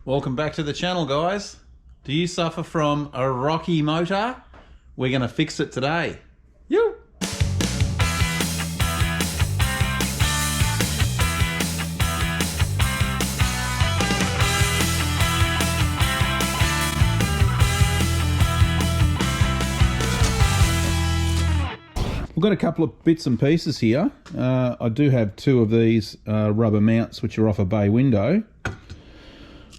Welcome back to the channel, guys. Do you suffer from a rocky motor? We're going to fix it today. You. We've got a couple of bits and pieces here. I do have two of these rubber mounts which are off a bay window.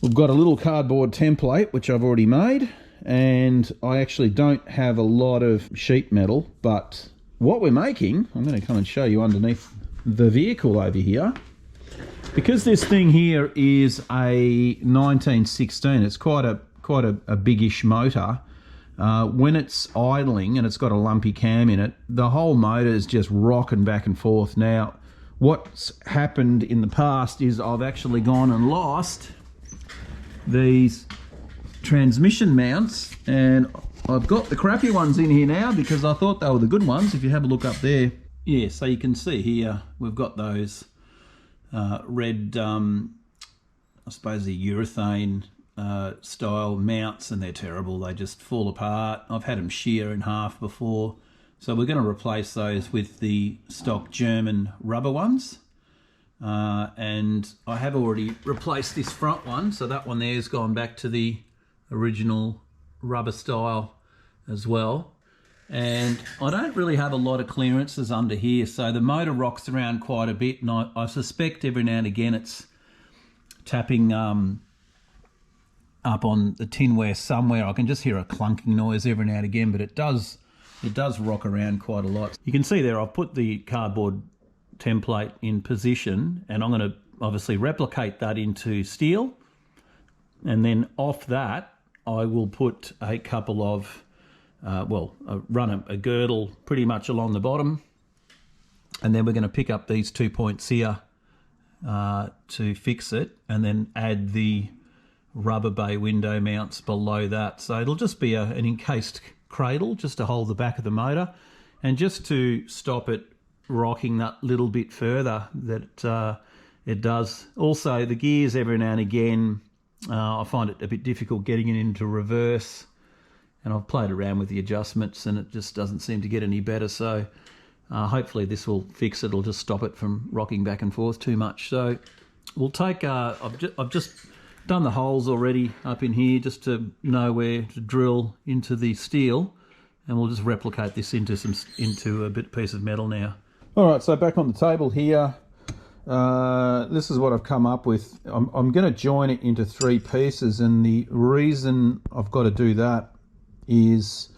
We've got a little cardboard template which I've already made, and I actually don't have a lot of sheet metal, but what we're making, I'm going to come and show you underneath the vehicle over here. Because this thing here is a 1916, it's quite a biggish motor. When it's idling and it's got a lumpy cam in it, the whole motor is just rocking back and forth. Now, what's happened in the past is I've actually gone and lost these transmission mounts, and I've got the crappy ones in here now because I thought they were the good ones. If you have a look up there, yeah, so you can see here we've got those red, I suppose the urethane style mounts, and they're terrible. They just fall apart. I've had them shear in half before, so we're going to replace those with the stock German rubber ones. And I have already replaced this front one, so that one there's gone back to the original rubber style as well. And I don't really have a lot of clearances under here, so the motor rocks around quite a bit, and I suspect every now and again it's tapping up on the tinware somewhere. I can just hear a clunking noise every now and again, but it does rock around quite a lot. You can see there I've put the cardboard template in position, and I'm going to obviously replicate that into steel, and then off that I will put a couple of run a girdle pretty much along the bottom, and then we're going to pick up these 2 points here to fix it, and then add the rubber bay window mounts below that. So it'll just be an encased cradle just to hold the back of the motor, and just to stop it rocking that little bit further that it does. Also, the gears every now and again, I find it a bit difficult getting it into reverse, and I've played around with the adjustments and it just doesn't seem to get any better. So hopefully this will fix it. It'll just stop it from rocking back and forth too much. So we'll take, I've just done the holes already up in here just to know where to drill into the steel, and we'll just replicate this into a piece of metal now. All right, so back on the table here, this is what I've come up with. I'm going to join it into 3 pieces, and the reason I've got to do that is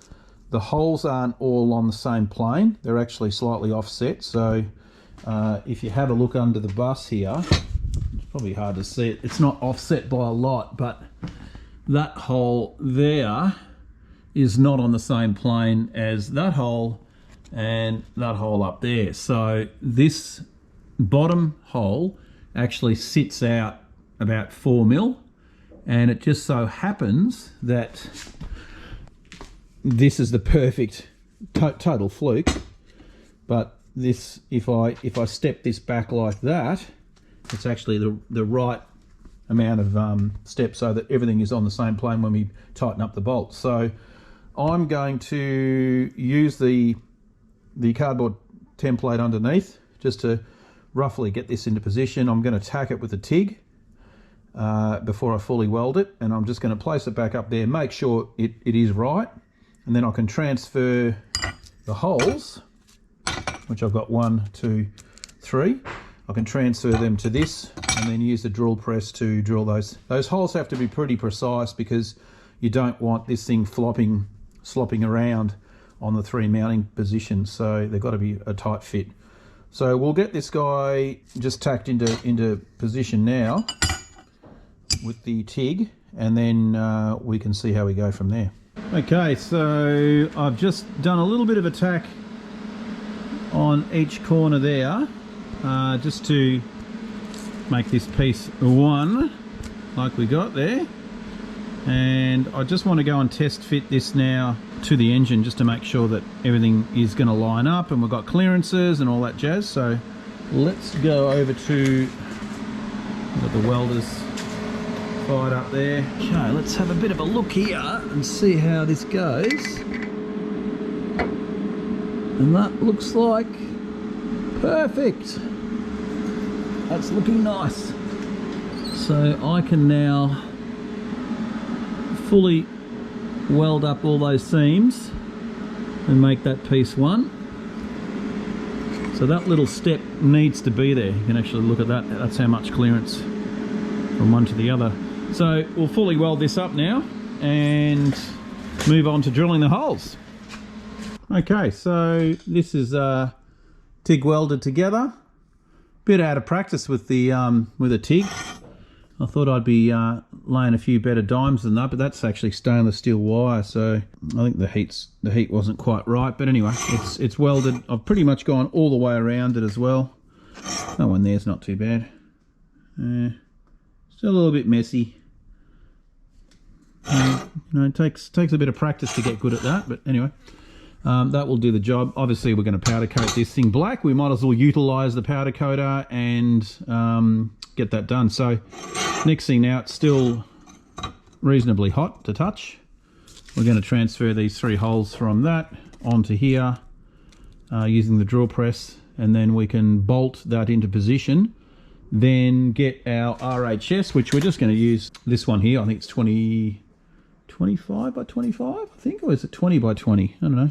the holes aren't all on the same plane. They're actually slightly offset. So if you have a look under the bus here, it's probably hard to see it. It's not offset by a lot, but that hole there is not on the same plane as that hole and that hole up there. So this bottom hole actually sits out about 4 mil, and it just so happens that this is the perfect total fluke, but this, if I step this back like that, it's actually the right amount of steps so that everything is on the same plane when we tighten up the bolts. So I'm going to use the cardboard template underneath just to roughly get this into position. I'm going to tack it with a TIG before I fully weld it, and I'm just going to place it back up there, make sure it is right, and then I can transfer the holes, which I've got 1, 2, 3. I can transfer them to this and then use the drill press to drill those. Those holes have to be pretty precise because you don't want this thing slopping around on the 3 mounting positions, so they've got to be a tight fit. So we'll get this guy just tacked into position now with the TIG, and then we can see how we go from there. Okay, so I've just done a little bit of a tack on each corner there, just to make this piece 1 like we got there. And I just want to go and test fit this now to the engine just to make sure that everything is going to line up and we've got clearances and all that jazz. So let's go over to the welders fired up there. Okay, let's have a bit of a look here and see how this goes. And that looks like perfect. That's looking nice. So I can now fully weld up all those seams and make that piece one. So that little step needs to be there. You can actually look at that. That's how much clearance from one to the other. So we'll fully weld this up now and move on to drilling the holes. Okay, so this is TIG welded together. Bit out of practice with the with a TIG. I thought I'd be laying a few better dimes than that, but that's actually stainless steel wire, so I think the heat wasn't quite right. But anyway, it's welded. I've pretty much gone all the way around it as well. That one there's not too bad. Still a little bit messy. You know, it takes a bit of practice to get good at that, but anyway. That will do the job. Obviously, we're going to powder coat this thing black. We might as well utilise the powder coater and get that done. So, next thing now, it's still reasonably hot to touch. We're going to transfer these 3 holes from that onto here using the drill press, and then we can bolt that into position. Then get our RHS, which we're just going to use this one here. I think it's 25 by 25, I think, or is it 20 by 20? I don't know.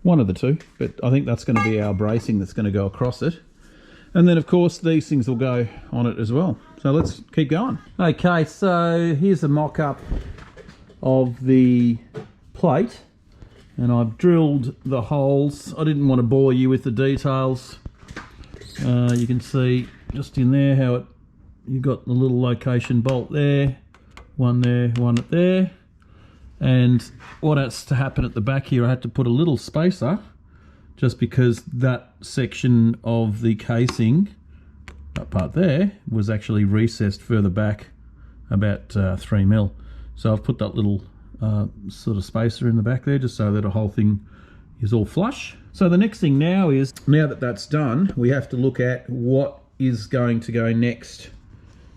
One of the two, but I think that's going to be our bracing that's going to go across it. And then, of course, these things will go on it as well. So let's keep going. Okay, so here's a mock-up of the plate. And I've drilled the holes. I didn't want to bore you with the details. You can see just in there how you've got the little location bolt there, one at there. And what has to happen at the back here, I had to put a little spacer just because that section of the casing, that part there, was actually recessed further back about 3 mil. So I've put that little sort of spacer in the back there just so that the whole thing is all flush. So the next thing now is, now that that's done, we have to look at what is going to go next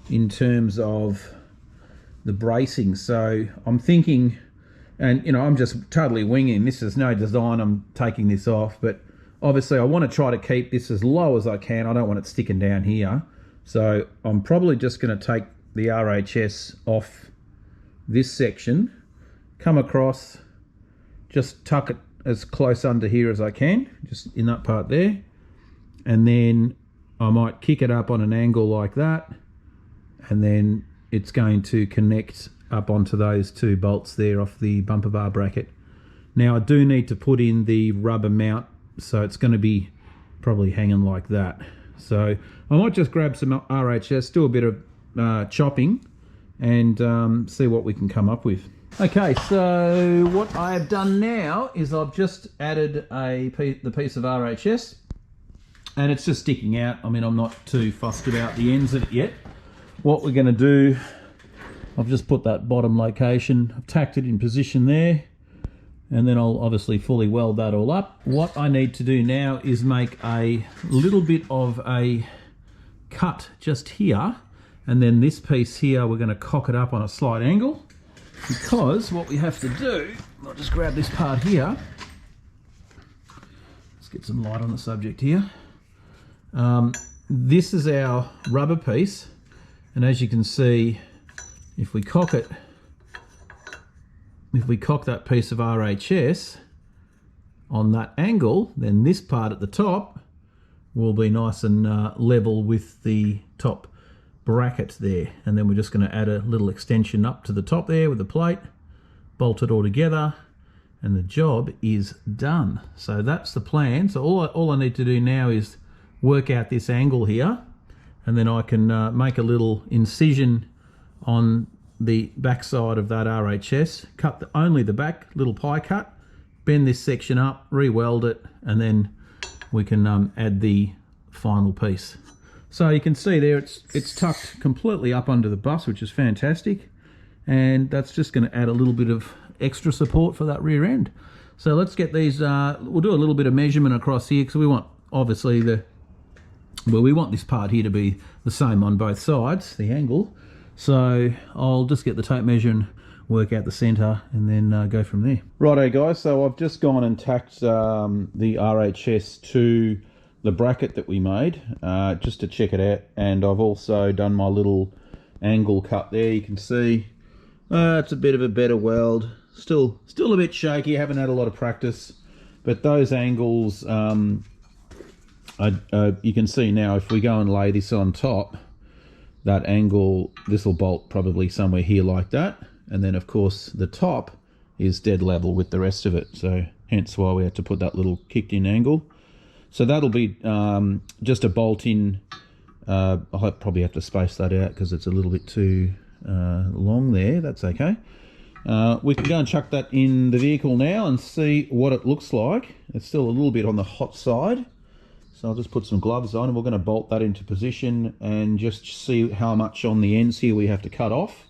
in terms of the bracing. So I'm thinking, and you know, I'm just totally winging, this is no design, I'm taking this off, but obviously I want to try to keep this as low as I can. I don't want it sticking down here. So I'm probably just going to take the RHS off this section, come across, just tuck it as close under here as I can, just in that part there, and then I might kick it up on an angle like that, and then it's going to connect up onto those 2 bolts there off the bumper bar bracket. Now I do need to put in the rubber mount, so it's going to be probably hanging like that. So I might just grab some RHS, do a bit of chopping, and see what we can come up with. Okay, so what I have done now is I've just added the piece of RHS, and it's just sticking out. I mean, I'm not too fussed about the ends of it yet. What we're going to do, I've just put that bottom location, I've tacked it in position there, and then I'll obviously fully weld that all up. What I need to do now is make a little bit of a cut just here, and then this piece here we're going to cock it up on a slight angle, because what we have to do, I'll just grab this part here, let's get some light on the subject here. This is our rubber piece, and as you can see, if we cock that piece of RHS on that angle, then this part at the top will be nice and level with the top bracket there. And then we're just going to add a little extension up to the top there with the plate, bolt it all together, and the job is done. So that's the plan. So all I need to do now is work out this angle here, and then I can make a little incision on the back side of that RHS, cut only the back, little pie cut, bend this section up, re-weld it, and then we can add the final piece. So you can see there it's tucked completely up under the bus, which is fantastic, and that's just going to add a little bit of extra support for that rear end. So let's get these, we'll do a little bit of measurement across here, because we want, obviously, we want this part here to be the same on both sides, the angle. So I'll just get the tape measure and work out the centre and then go from there. Righto guys, so I've just gone and tacked the RHS to the bracket that we made just to check it out, and I've also done my little angle cut there. You can see it's a bit of a better weld, still a bit shaky, haven't had a lot of practice, but those angles you can see now if we go and lay this on top, that angle, this will bolt probably somewhere here like that, and then of course the top is dead level with the rest of it, so hence why we had to put that little kicked in angle. So that'll be just a bolt in. I'll probably have to space that out because it's a little bit too long there. That's okay. We can go and chuck that in the vehicle now and see what it looks like. It's still a little bit on the hot side, so I'll just put some gloves on and we're going to bolt that into position and just see how much on the ends here we have to cut off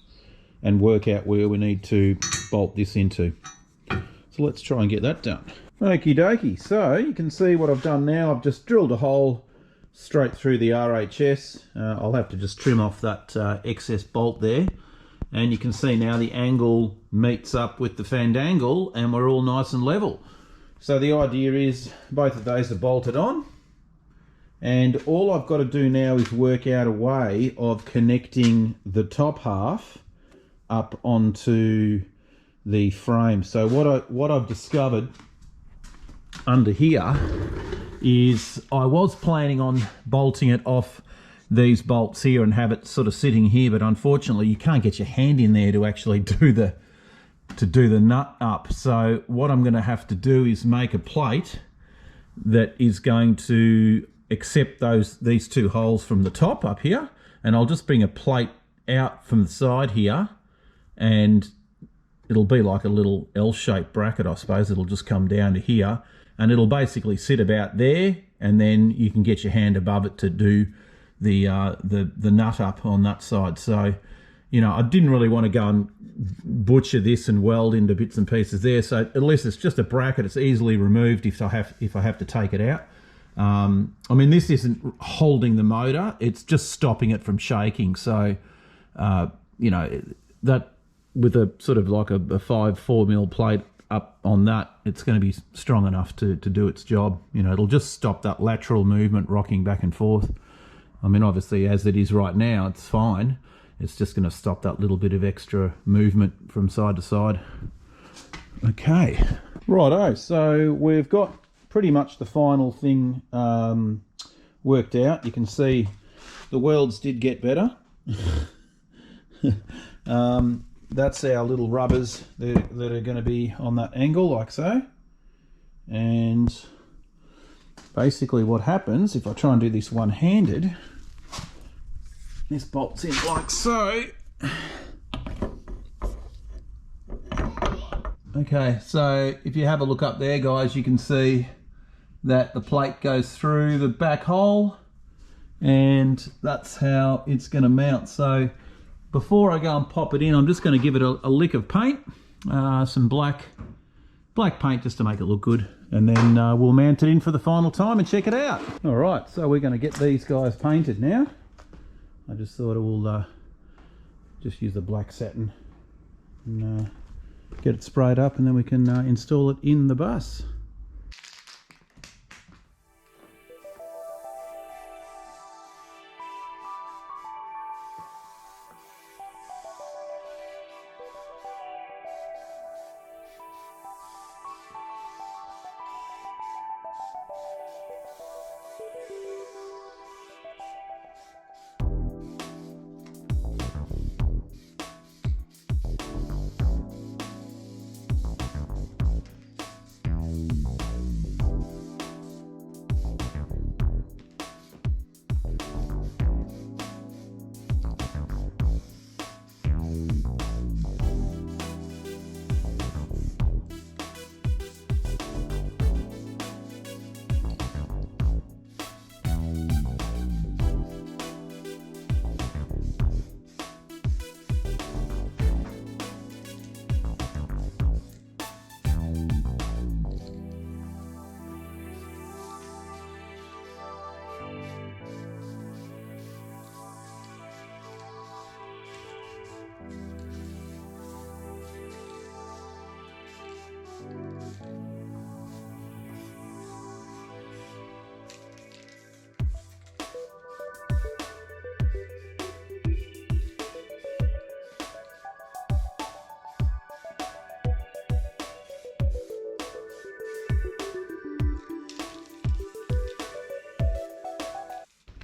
and work out where we need to bolt this into. So let's try and get that done. Okie dokie, so you can see what I've done now. I've just drilled a hole straight through the RHS. I'll have to just trim off that excess bolt there, and you can see now the angle meets up with the fend angle and we're all nice and level. So the idea is both of those are bolted on, and all I've got to do now is work out a way of connecting the top half up onto the frame. So what I've discovered under here is I was planning on bolting it off these bolts here and have it sort of sitting here, but unfortunately you can't get your hand in there to actually do the nut up. So what I'm going to have to do is make a plate that is going to accept these two holes from the top up here, and I'll just bring a plate out from the side here, and it'll be like a little L-shaped bracket, I suppose. It'll just come down to here and it'll basically sit about there, and then you can get your hand above it to do the nut up on that side. So, you know, I didn't really want to go and butcher this and weld into bits and pieces there. So at least it's just a bracket. It's easily removed if I have to take it out. I mean, this isn't holding the motor, it's just stopping it from shaking. So, you know, that with a sort of like a 4mm plate up on that, it's going to be strong enough to do its job. You know, it'll just stop that lateral movement rocking back and forth. I mean, obviously as it is right now, it's fine. It's just going to stop that little bit of extra movement from side to side. Okay, righto, so we've got pretty much the final thing worked out. You can see the welds did get better. That's our little rubbers that are going to be on that angle like so. And basically what happens, if I try and do this one-handed, this bolts in like so. Okay, so if you have a look up there, guys, you can see that the plate goes through the back hole, and that's how it's going to mount. So before I go and pop it in, I'm just going to give it a lick of paint, some black paint just to make it look good, and then we'll mount it in for the final time and check it out. All right, so we're going to get these guys painted now. I just thought I will just use the black satin and get it sprayed up, and then we can install it in the bus.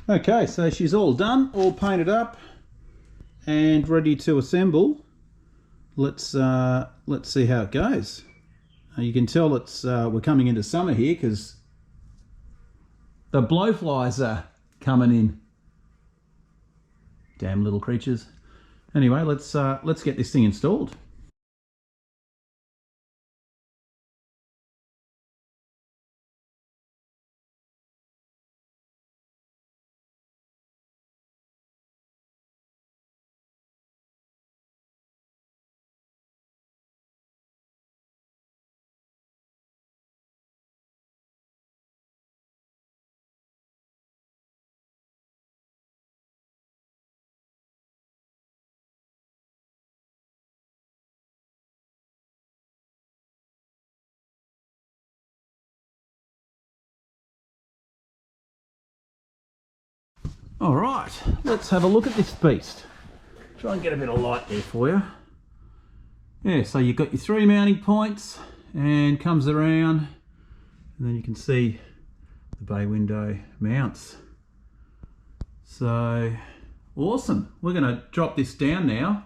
Okay, so she's all done, all painted up and ready to assemble. Let's see how it goes. You can tell it's we're coming into summer here because the blowflies are coming in. Damn little creatures. Anyway, let's get this thing installed. All right, let's have a look at this beast. Try and get a bit of light there for you. Yeah, so you've got your 3 mounting points and comes around, and then you can see the bay window mounts. So awesome. We're going to drop this down now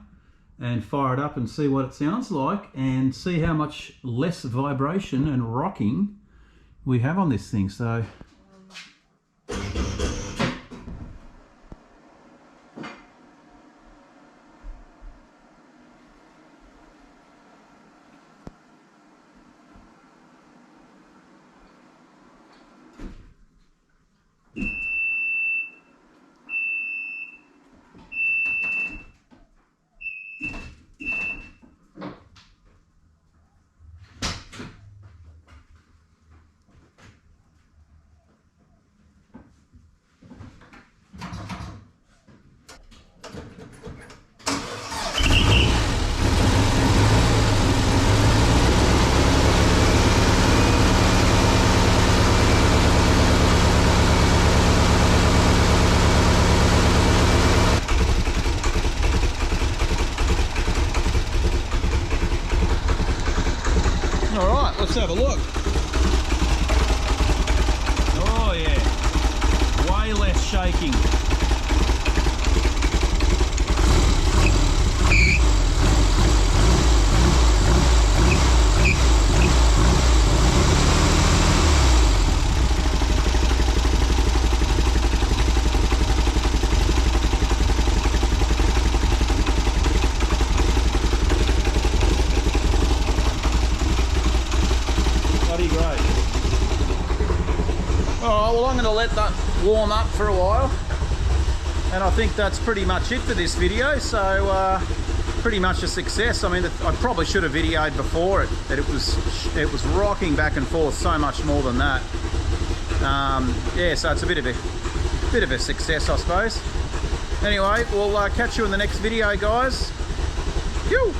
and fire it up and see what it sounds like and see how much less vibration and rocking we have on this thing. So let's have a look. Oh yeah, way less shaking. Alright, well I'm going to let that warm up for a while, and I think that's pretty much it for this video. So pretty much a success. I mean, I probably should have videoed before it that it was rocking back and forth so much more than that. Yeah, so it's a bit of a success, I suppose. Anyway, we'll catch you in the next video, guys. Phew!